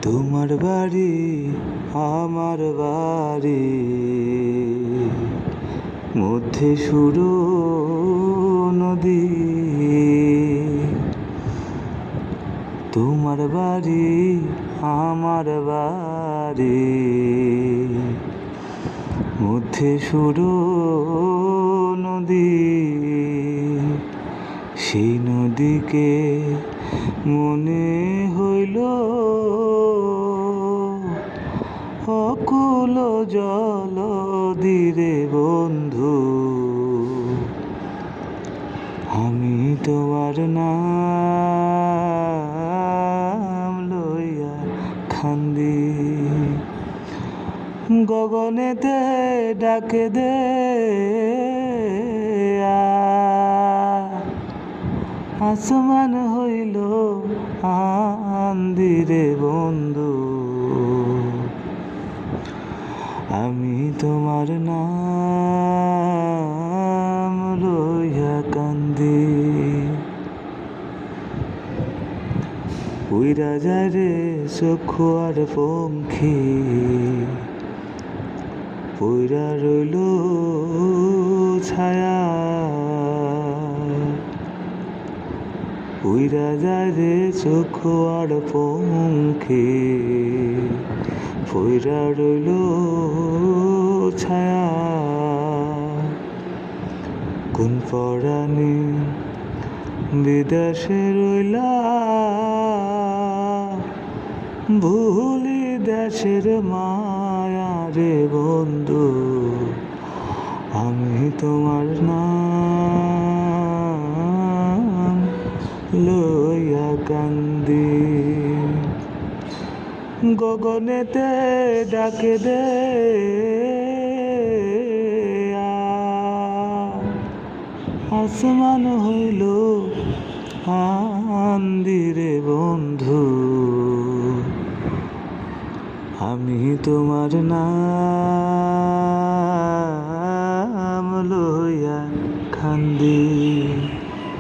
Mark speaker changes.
Speaker 1: তোমার বাড়ি আমার বাড়ি, মধ্যে সুরো নদী। তোমার বাড়ি আমার বাড়ি, মধ্যে সুরো নদী। সেই নদীকে মনে হইল অকুল জলধিরে বন্ধু। আমি তোমার নাম লইয়া খান্দি, গগনেতে ডাকে দে আসমান হইল আন্দিরে বন্ধু। আমি তোমার নাম লইয়া কান্দি। উইরা যায় রে চক্ষু আর পঙ্খী, পইরা রইল ছায়া। উইরা যায় রে চক্ষু আর পঙ্খী, পইরা রইল ছায়া। কোন পরাণী বিদেশে রইলা, ভুলি দেশের মায়া রে বন্ধু। আমি তোমার নাম লইয়া কান্দি, গগনেতে ডাকে দে আসমান হইল আন্দিরে বন্ধু। আমি তোমার নাম লইয়া কান্দি।